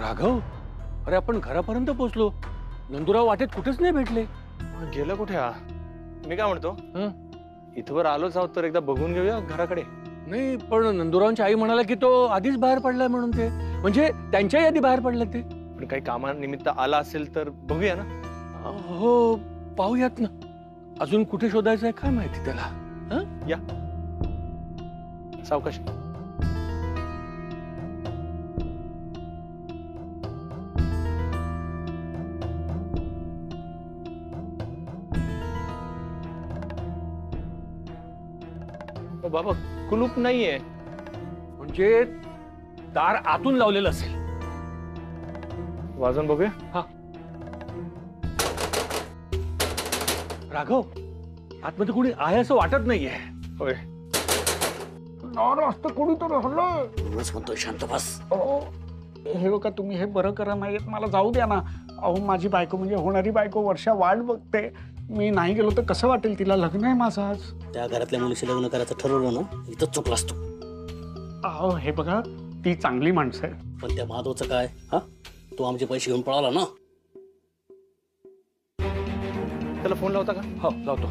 राघव, अरे आपण घरापर्यंत पोहोचलो, नंदुराव वाटेत कुठेच नाही भेटले. गेला कुठे हा? मी काय म्हणतो, इथवर आलोच आहोत तर एकदा बघून घेऊया घराकडे. नाही, पण नंदुरावांची आई म्हणाला की तो आधीच बाहेर पडलाय म्हणून. ते म्हणजे त्यांच्याही आधी बाहेर पडले ते. पण काही कामानिमित्त आला असेल तर बघूया ना. हो, पाहूयात ना. अजून कुठे शोधायचं आहे काय माहिती त्याला. या सावकाश. बाबा कुलूप नाहीये. म्हणजे दार आतून लावलेलं असेल. वाजून बघूया. हा, राघव, आतमध्ये कुणी आहे असं वाटत नाहीये. होय, कोणी तर हल्लं. म्हणतोय शांत बस. हे बघा, तुम्ही हे बरं करा नाही मला जाऊ द्या ना. अहो, माझी बायको म्हणजे होणारी बायको वर्षा वाट बघते. मी नाही गेलो तर कसं वाटेल तिला? लग्न आहे माझं आज. त्या घरातल्या मुलीशी लग्न करायचं ठरवलं ना, इथं चुकलास तू. अहो, हे बघा, ती चांगली माणसं आहे. पण त्या माधवचं काय? हा, तू आमचे पैसे घेऊन पळाला ना. त्याला फोन लावता का? हो, लावतो.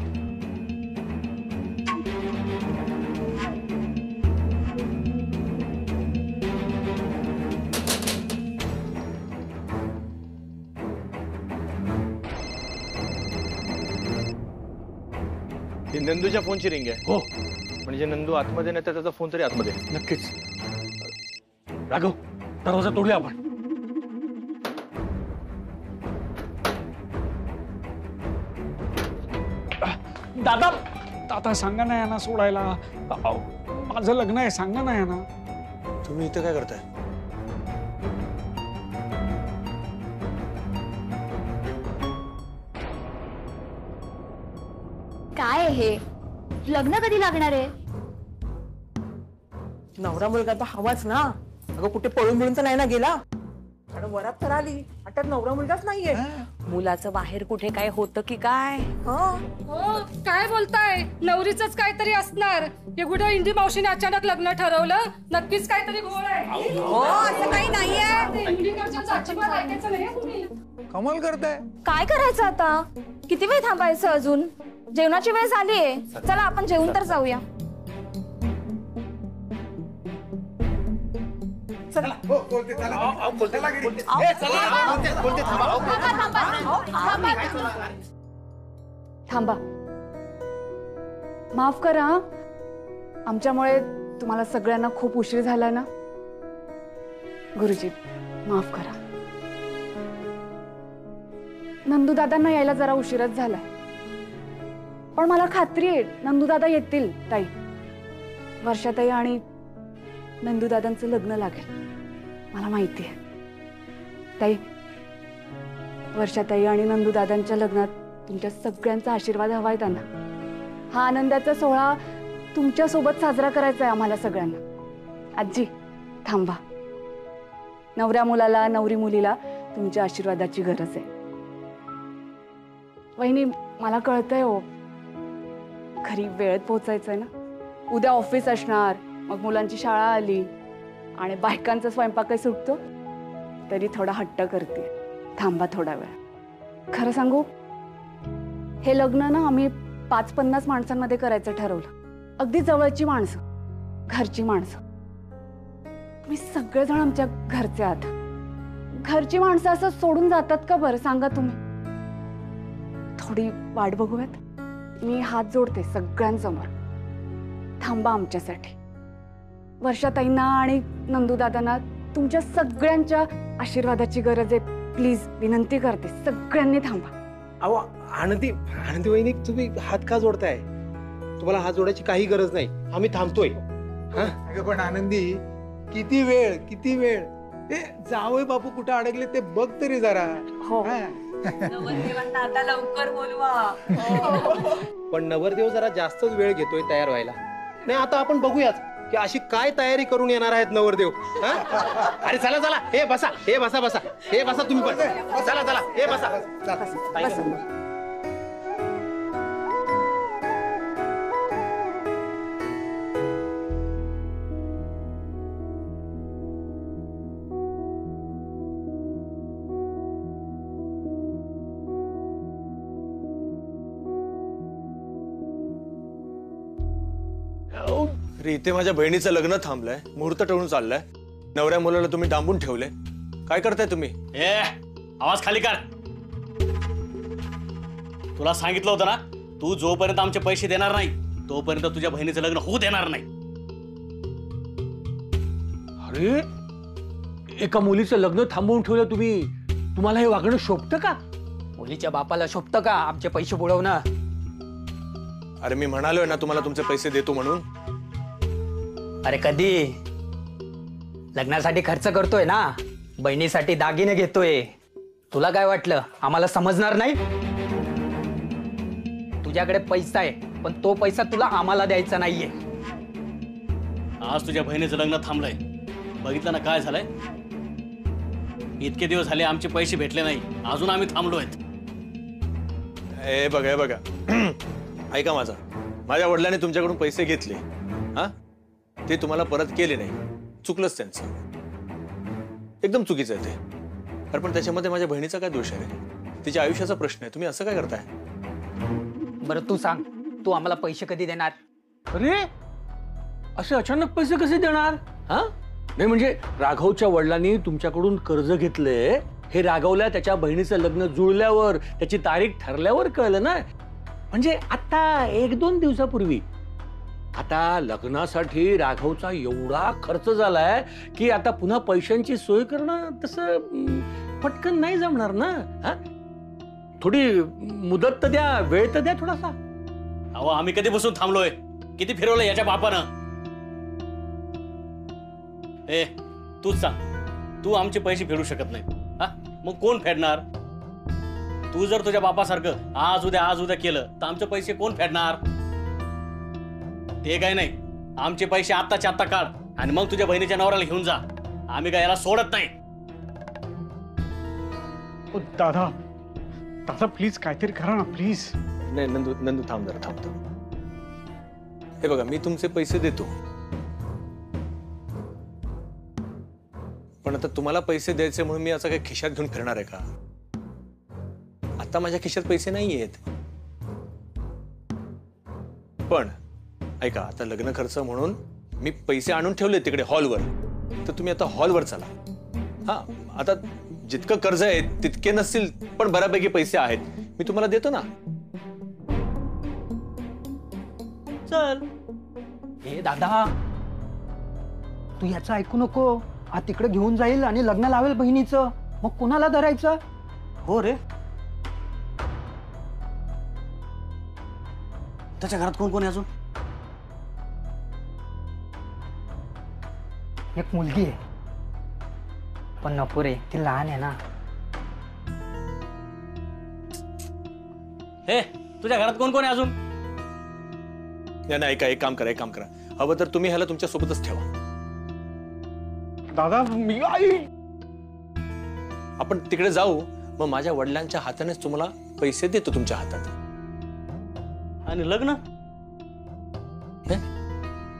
ही नंदूच्या फोनची रिंग आहे. हो, म्हणजे नंदू आतमध्ये नाही तर त्याचा फोन तरी आतमध्ये. नक्कीच. राघव, दरवाजा तोडूया आपण. दादा, दादा सांगा ना यांना सोडायला. अहो, माझं लग्न आहे, सांगा ना यांना. तुम्ही इथं काय करताय? काय हे लग्न कधी लागणार आहे? नवरा मुलगा तर हवाच ना. अगं, कुठे पळून बिळून तर नाही ना गेला? आणि वरात तर आली, आता नवरा मुलगाच नाहीये. मुलाचं बाहेर कुठे काय होतं की काय? हो, काय बोलताय? नवरीचंच काहीतरी असणार. एवढं इंदी मावशीने अचानक लग्न ठरवलं. नक्कीच काहीतरी घोळ आहे. हो, असं काही नाहीये. इंदिकडच्या अजिबात ऐकायचं नाही तुम्ही. कमाल करताय. काय करायचं आता? किती वेळ थांबायचं अजून? जेवणाची वेळ झालीये. चला आपण जेवून तर जाऊया. थांबा, माफ करा. आमच्यामुळे तुम्हाला सगळ्यांना खूप उशीर झाला ना. गुरुजी, माफ करा. नंदू दादांना यायला जरा उशीरच झालाय, पण मला खात्री आहे नंदू दादा येतील. ताई, वर्षाताई आणि नंदू दादांचं लग्न लागेल, मला माहिती आहे. ताई, वर्षाताई आणि नंदू दादांच्या लग्नात तुमच्या सगळ्यांचा आशीर्वाद हवाय त्यांना. हा आनंदाचा सोहळा तुमच्या सोबत साजरा करायचा आहे आम्हाला सगळ्यांना. आजी, थांबा. नवऱ्या मुलाला, नवरी मुलीला तुमच्या आशीर्वादाची गरज आहे. वहिनी, मला कळतंय हो, घरी वेळेत पोहोचायचंय ना. उद्या ऑफिस असणार, मग मुलांची शाळा आली आणि बायकांचा स्वयंपाकही सुटतो, तरी थोडा हट्ट करते. थांबा थोडा वेळ. खरं सांगू, हे लग्न ना आम्ही 50-50 माणसांमध्ये करायचं ठरवलं. अगदी जवळची माणसं, घरची माणसं. तुम्ही सगळेजण आमच्या घरचे आहात. घरची माणसं असं सोडून जातात का बरं, सांगा तुम्ही? थोडी वाट बघूयात. मी हात जोडते सगळ्यांसमोर. थांबा आमच्यासाठी. वर्षाताईंना आणि नंदूदादांना तुमच्या सगळ्यांच्या आशीर्वादाची गरज आहे. प्लीज, विनंती करते, सगळ्यांनी थांबा. अहो, आनंदी वहिनी, तुम्ही हात का जोडताय? तुम्हाला हात जोडायची काही गरज नाही. आम्ही थांबतोय. पण आनंदी, किती वेळ किती वेळ? ते जावई बापू कुठे अडकले ते बघ तरी जरा. हो, आता लवकर बोलवा. पण नवरदेव जरा जास्तच वेळ घेतोय तयार व्हायला. नाही, आता आपण बघूयाच की अशी काय तयारी करून येणार आहेत नवरदेव. अरे चला चला, हे बसा, हे बसा बसा, हे बसा तुम्ही पण. चला चला, हे बसा. अरे इथे माझ्या बहिणीचं लग्न थांबलंय, मुहूर्त टळून चाललाय, नवऱ्या मुलाला तुम्ही डांबून ठेवले. काय करताय तुम्ही? ए आवाज खाली कर. तुला सांगितलं होतं ना, तू जोपर्यंत आमचे पैसे देणार नाही तोपर्यंत तुझ्या बहिणीचं लग्न होऊ देणार नाही. अरे एका मुलीचं लग्न थांबवून ठेवलं तुम्ही. तुम्हाला हे वागणं शोभतं का? मुलीच्या बापाला शोभतं का आमचे पैसे बुडवणं? अरे मी म्हणालोय ना तुम्हाला तुमचे पैसे देतो म्हणून. अरे कधी? लग्नासाठी खर्च करतोय ना, बहिणीसाठी दागिने घेतोय. तुला काय वाटलं आम्हाला समजणार नाही? तुझ्याकडे पैसा आहे पण तो पैसा तुला आम्हाला द्यायचा नाहीये. आज तुझ्या बहिणीचं लग्न थांबलंय, बघितलं ना काय झालंय. इतके दिवस झाले आमचे पैसे भेटले नाही, अजून आम्ही थांबलोय. हे बघा ऐका, माझ्या वडिलांनी तुमच्याकडून पैसे घेतले, हा ते तुम्हाला परत केले नाही. चुकलंच त्यांचं, एकदम चुकीचं आहे ते. अरे पण त्याच्यामध्ये माझ्या बहिणीचा काय दोष आहे? तिच्या आयुष्याचा प्रश्न आहे. तुम्ही असं काय करताय? बरं तू सांग, तू आम्हाला पैसे कधी देणार? अरे असे अचानक पैसे कसे देणार? हा नाही म्हणजे राघवच्या वडिलांनी तुमच्याकडून कर्ज घेतले, हे राघवला त्याच्या बहिणीचं लग्न जुळल्यावर, त्याची तारीख ठरल्यावर कळलं ना. म्हणजे आता 1-2 दिवसापूर्वी. आता लग्नासाठी राघवचा एवढा खर्च झालाय की आता पुन्हा पैशांची सोय करणं तसं पटकन नाही जमणार ना. हा थोडी मुदत तर द्या, वेळ तर द्या थोडासा. अहो आम्ही कधी बसून थांबलोय, किती फिरवलंय याच्या बापानं. ए तूच सांग, तू आमचे पैसे फेडू शकत नाही, हा मग कोण फेडणार? तू जर तुझ्या बापासारखं आज उद्या केलं तर आमचे पैसे कोण फेडणार? ते काय नाही, आमचे पैसे आत्ताच्या आत्ता काढ आणि मग तुझ्या बहिणीच्या नवऱ्याला घेऊन जा. आम्ही काय याला सोडत नाही. दादा दादा प्लीज काहीतरी करा ना प्लीज. नाही नंदू थांब जरा, थांब. हे बघा, मी तुमचे पैसे देतो, पण आता तुम्हाला पैसे द्यायचे म्हणून मी असं काही खिशात घेऊन फिरणार आहे का? आता माझ्या खिशात पैसे नाही आहेत. पण ऐका, आता लग्न खर्च म्हणून मी पैसे आणून ठेवले तिकडे हॉलवर, तर तुम्ही आता हॉलवर चला. हा आता जितकं कर्ज आहे तितके नसतील पण बऱ्यापैकी पैसे आहेत, मी तुम्हाला देतो ना. चल. हे दादा तू याचं ऐकू नको. हा तिकडे घेऊन जाईल आणि लग्न लावेल बहिणीचं, मग कुणाला धरायचं? हो रे, त्याच्या घरात कोण कोण आहे अजून? एक मुलगी आहे पण नको रे, ती लहान आहे ना. हे तुझ्या घरात कोण कोण आहे अजून? नाही ऐका, एक काम करा, हवं तर तुम्ही ह्याला तुमच्या सोबतच ठेवा. दादा मी आपण तिकडे जाऊ, मग माझ्या वडिलांच्या हातानेच तुम्हाला पैसे देतो तुमच्या हातात. आणि लग्न?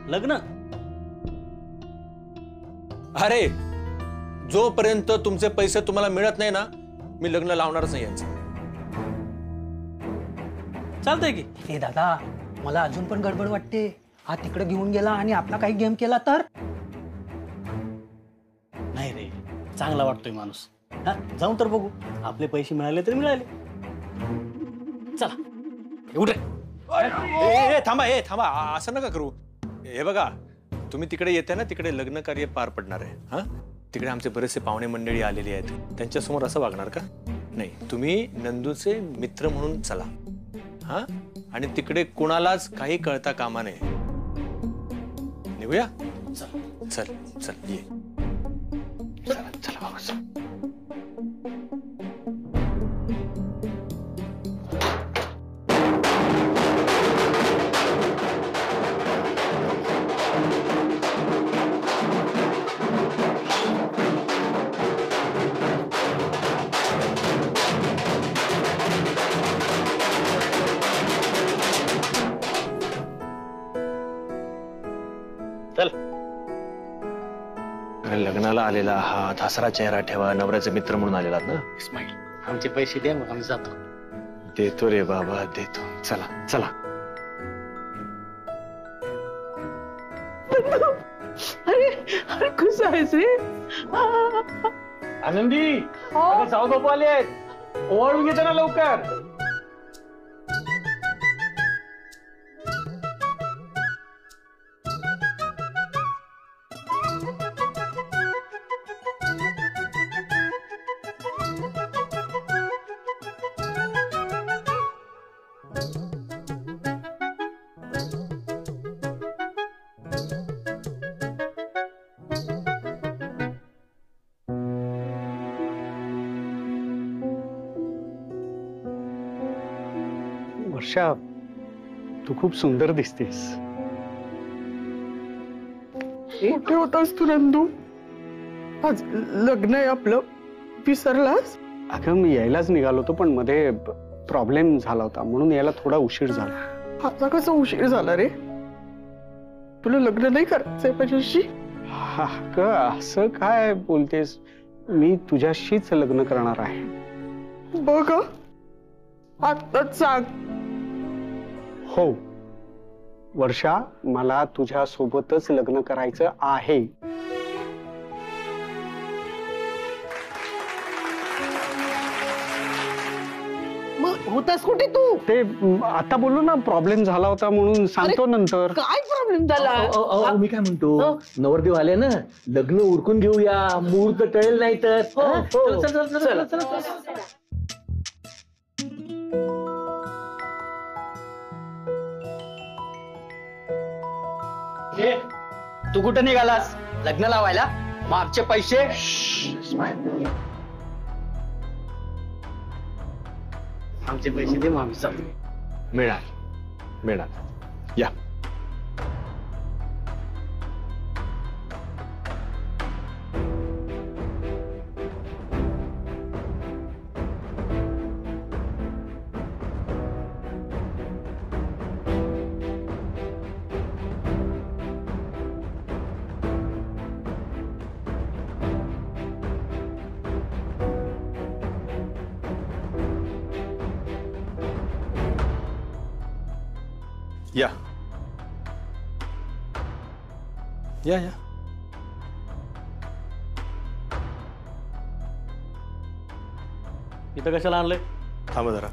लग्न? अरे जोपर्यंत तुमचे पैसे तुम्हाला मिळत नाही ना, मी लग्न लावणारच नाही यांचं. चालतंय की. हे दादा मला अजून पण गडबड वाटते. हा तिकडे घेऊन गेला आणि आपला काही गेम केला तर? नाही रे, चांगला वाटतोय माणूस. हा जाऊन तर बघू, आपले पैसे मिळाले तर मिळाले. चला उठ रे. थांबा, असं नका करू. हे बघा, तुम्ही तिकडे येते ना, तिकडे लग्न कार्य पार पडणार आहे. हा तिकडे आमचे बरेचसे पाहुणे मंडळी आलेली आहेत, त्यांच्यासमोर असं वागणार का? नाही, तुम्ही नंदूचे मित्र म्हणून चला. हा आणि तिकडे कुणालाच काही कळता कामा नये. निघूया. चल ये. चला बाबा. चल. लग्नाला आलेला हा हसरा चेहरा ठेवा, नवऱ्याचे मित्र म्हणून आलेला ना. इस्माईल, आमचे पैसे द्या, मग आम्ही जातो. देतो रे बाबा, देतो. चला. अरे अरे कसं आहेस रे? आनंदी अगं जाऊ बापू आले आहेत, ओवाळून घेते ना लवकर. वर्षा, तू खूप सुंदर दिसतेस. कुठे होतास तू नंदू? आज लग्न आहे आपलं, विसरलास? अगं मी यायलाच निघालो होतो, पण मध्ये प्रॉब्लेम झाला होता म्हणून यायला थोडा उशीर झाला. आता कसा उशीर झाला रे? तुला लग्न नाही करायचंय माझ्याशी? अगं असं काय बोलतेस? मी तुझ्याशीच लग्न करणार आहे. बघ आत्ताच सांग. हो वर्षा, मला तुझ्या सोबतच लग्न करायचं आहे. मग होतास कुठे तू? ते आता बोललो ना, प्रॉब्लेम झाला होता म्हणून सांगतो नंतर. काय प्रॉब्लेम झाला? मी काय म्हणतो, नवरदेव आले ना, लग्न उरकून घेऊया, मुहूर्त टळेल नाही तर. तू कुठं निघालास? लग्न लावायला? मग आमचे पैसे? आमचे पैसे दे, मग आम्ही जाऊ. मिळणार. या. या या या. इथं कशाला आणलंय? थांबा जरा.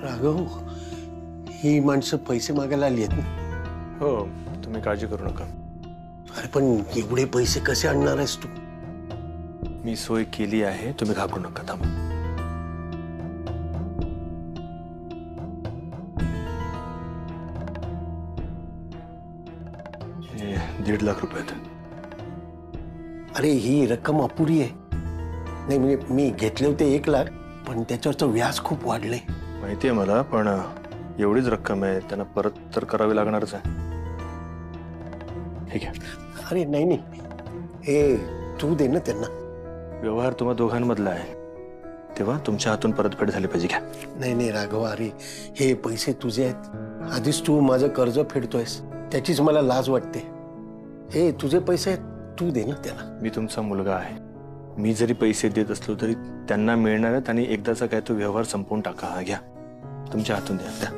राघव, ही माणसं पैसे मागायला आली आहेत ना? हो, तुम्ही काळजी करू नका. अरे पण एवढे पैसे कसे आणणार आहेस तू? मी सोय केली आहे, तुम्ही घाबरू नका. थांबा. हे 1.5 लाख रुपये आहेत. अरे ही रक्कम अपुरी आहे. नाही म्हणजे मी घेतले होते 1 लाख, पण त्याच्यावरचं व्याज खूप वाढले. माहिती आहे मला, पण एवढीच रक्कम आहे, त्यांना परत तर करावी लागणारच आहे. ठीक आहे. अरे नाही नाही, हे तू दे ना त्यांना. व्यवहार तुम्हा दोघांमधला आहे, तेव्हा तुमच्या हातून परतफेड झाली पाहिजे. घ्या. नाही नाही राघव, अरे हे पैसे तुझे आहेत. आधीच तू माझं कर्ज फेडतोयस, त्याचीच मला लाज वाटते. हे तुझे पैसे आहेत, तू दे ना त्याला. मी तुमचा मुलगा आहे. मी जरी पैसे देत असलो तरी त्यांना मिळणार आहेत आणि एकदाचा काय तो व्यवहार संपवून टाका. हा घ्या, तुमच्या हातून द्या. द्या.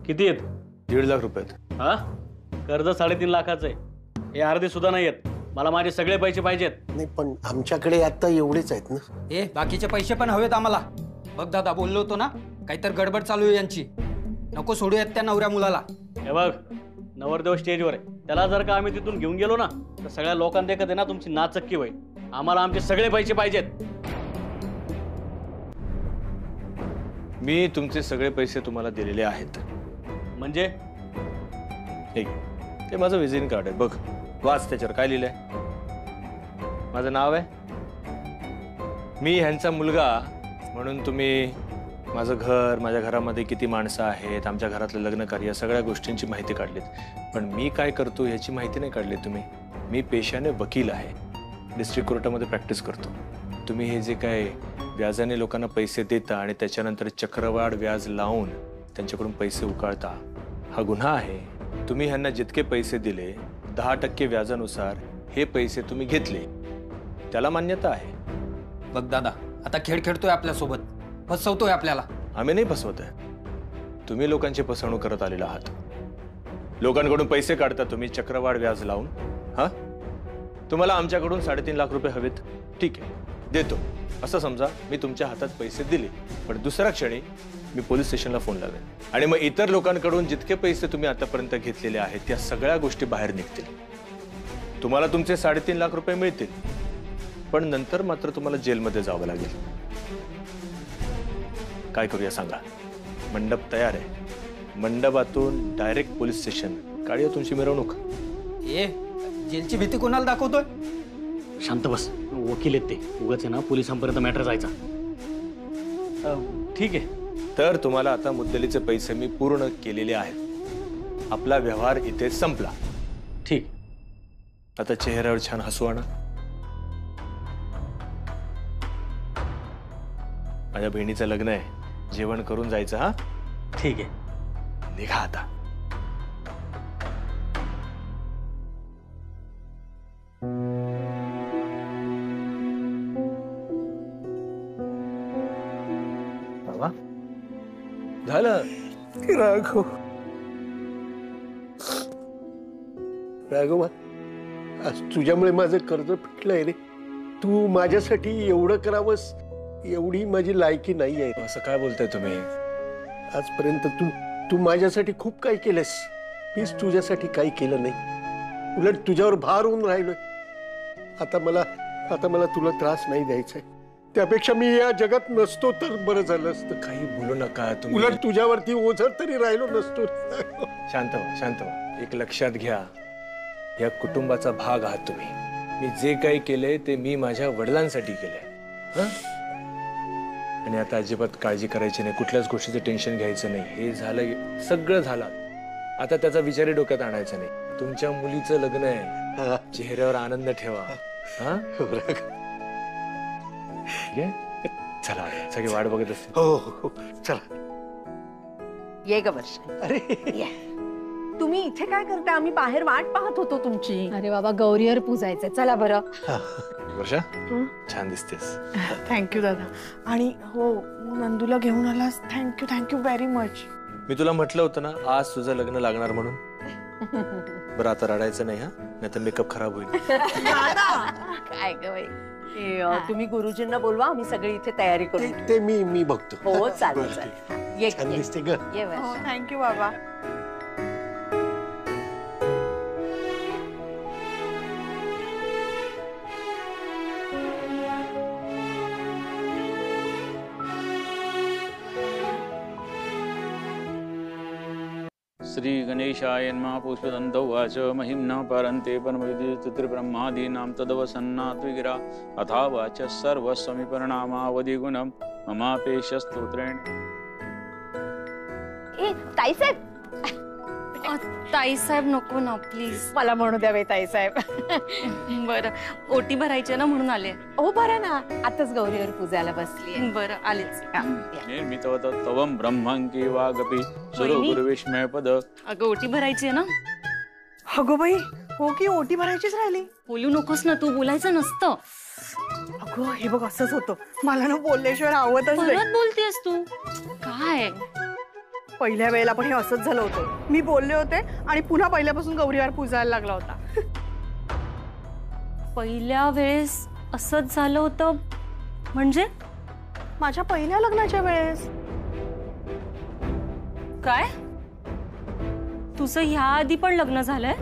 किती आहेत? 1.5 लाख रुपये आहेत. हा, कर्ज 3.5 लाखाचं आहे. हे अर्धे सुद्धा नाही आहेत. मला माझे सगळे पैसे पाहिजेत. नाही पण आमच्याकडे आता एवढेच आहेत ना. ए, बाकीचे पैसे पण हवेत आम्हाला. बघ दादा, बोललो होतो ना, काहीतरी गडबड चालू आहे यांची. नको सोडूयात त्या नवऱ्या मुलाला. हे बघ, नवरदेव स्टेजवर आहे. त्याला जर का आम्ही तिथून घेऊन गेलो ना, तर सगळ्या लोकांदेखत आहे ना तुमची नाचक्की होईल. आम्हाला आमचे सगळे पैसे पाहिजेत. मी तुमचे सगळे पैसे तुम्हाला दिलेले आहेत. म्हणजे ठीक, ते माझं व्हिजिटिंग कार्ड आहे. बघ, वाच, त्याच्यावर काय लिहिलंय. माझं नाव आहे, मी ह्यांचा मुलगा म्हणून तुम्ही माझं घर, माझ्या घरामध्ये किती माणसं आहेत, आमच्या घरातलं लग्न कार्य, सगळ्या गोष्टींची माहिती काढलीत. पण मी काय करतो याची माहिती नाही काढली तुम्ही. मी पेशाने वकील आहे, डिस्ट्रिक्ट कोर्टामध्ये प्रॅक्टिस करतो. तुम्ही हे जे काय व्याजाने लोकांना पैसे देता आणि त्याच्यानंतर चक्रवाढ व्याज लावून त्यांच्याकडून पैसे उकाळता, हा गुन्हा आहे. तुम्ही ह्यांना जितके पैसे दिले 10% व्याजानुसार हे पैसे तुम्ही घेतले, त्याला मान्यता आहे. बघ दादा, आता खेळ खेळतोय आपल्यासोबत, फसवतोय आपल्याला. आम्ही नाही फसवत आहे, तुम्ही लोकांची फसवणूक करत आलेला आहात. लोकांकडून पैसे काढता तुम्ही चक्रवाढ व्याज लावून. हा, तुम्हाला आमच्याकडून 3.5 लाख रुपये हवेत, ठीक आहे देतो असं समजा. मी तुमच्या हातात पैसे दिले, पण दुसऱ्या क्षणी मी पोलीस स्टेशनला फोन लावेन आणि मग इतर लोकांकडून जितके पैसे तुम्ही आतापर्यंत घेतलेले आहेत त्या सगळ्या गोष्टी बाहेर निघतील. तुम्हाला तुमचे 3.5 लाख रुपये मिळतील, पण नंतर मात्र तुम्हाला जेलमध्ये जावं लागेल. काय करूया सांगा? मंडप तयार आहे, मंडपातून डायरेक्ट पोलीस स्टेशन, काढूया तुमची मिरवणूक. ए, जेलची भीती कोणाला दाखवतोय? शांत बस, वकील आहेत ते, उगाच आहे ना पोलिसांपर्यंत मॅटर जायचा. ठीक आहे, तर तुम्हाला आता मुद्दलीचे पैसे मी पूर्ण केलेले आहेत. आपला व्यवहार इथे संपला. ठीक. आता चेहऱ्यावर छान हसू आणा. माझ्या बहिणीचं लग्न आहे, जेवण करून जायचं. हा ठीक आहे, निघा आता. बाबा झालं. राघव, राघव, आज तुझ्यामुळे माझं कर्ज फिटलंय रे. तू माझ्यासाठी एवढं करावंस एवढी माझी लायकी नाही आहे. असं काय बोलताय तुम्ही? आजपर्यंत तू माझ्यासाठी खूप काही केलंस, मीच तुझ्यासाठी काही केलं नाही. उलट तुझ्यावर भार होऊन राहिलोय. आता मला तुला त्रास नाही द्यायचा आहे. त्यापेक्षा मी या जगात नसतो तर बरं झालं असतं. काही बोलू नका तुम्ही. उलट तुझ्यावरती ओझर तरी राहिलो नसतो. शांत व्हा, शांत व्हा. एक लक्षात घ्या, या कुटुंबाचा भाग आहात तुम्ही. मी जे काही केलंय ते मी माझ्या वडिलांसाठी केलंय. आणि आता अजिबात काळजी करायची नाही, कुठल्याच गोष्टीचं टेन्शन घ्यायचं नाही. हे झालं, सगळं झालं, आता त्याचा विचारही डोक्यात आणायचा नाही. तुमच्या मुलीचं लग्न आहे, चेहऱ्यावर आनंद ठेवा. हा, चला, सगळी वाट बघत असते. हो, चला. ये ग वर्षा. अरे तुम्ही इथे काय करता? आम्ही बाहेर वाट पाहत होतो तुमची. अरे बाबा, गौरीवर पूजायचंय, चला बरं. वर्षा, छान दिसतेस. थँक्यू दादा. आणि हो, नंदूला घेऊन आलास, थँक्यू व्हेरी मच. मी तुला म्हटलं होतं ना आज तुझं लग्न लागणार म्हणून. बरं आता रडायचं नाही, हा नाही तर मेकअप खराब होईल. काय ग बाई, तुम्ही गुरुजींना बोलवा, आम्ही सगळी इथे तयारी करू. ते मी बघतो. हो चालेल. ये छान दिसते ग. थँक्यू बाबा. श्री गणेशाय नमः. पुष्पदन्तौ वाच महिम्ना परन्ते परमविद्युत्रिब्रह्मादीनां तदवसन्नात् विगिरा अथा वाच सर्वस्वमिपरणामावधिगुणं ममापेशस्तोत्रेण. ए ताईसाहेब, ताईसाहेब नको ना प्लीज. मला म्हणू द्यावे ताईसाहेब. बरं, ओटी भरायची ना म्हणून आले. हो बरं ना, आताच गौरीवर पूजायला बसली. बरं आलेच. निर्मितवत तवं ब्रह्मं किवागपि सुरगुरुविस्मय पद. अगं ओटी भरायची आहे ना. अगो बाई, हो की ओटी भरायचीच राहिली. बोलू नकोस ना तू, बोलायचं नसतं. अगो हे बघ, असंच होतं. मला ना बोलल्याशिवाय आवडतच नाही. परत बोलतेस तू काय? पहिल्या वेळेला पण हे असंच झालं होतं. मी बोलले होते आणि पुन्हा पहिल्यापासून गौरीवार पूजायला लागला होता. पहिल्या वेळेस असंच झालं होतं म्हणजे? माझ्या पहिल्या लग्नाच्या वेळेस. काय? तुझं ह्या आधी पण लग्न झालंय?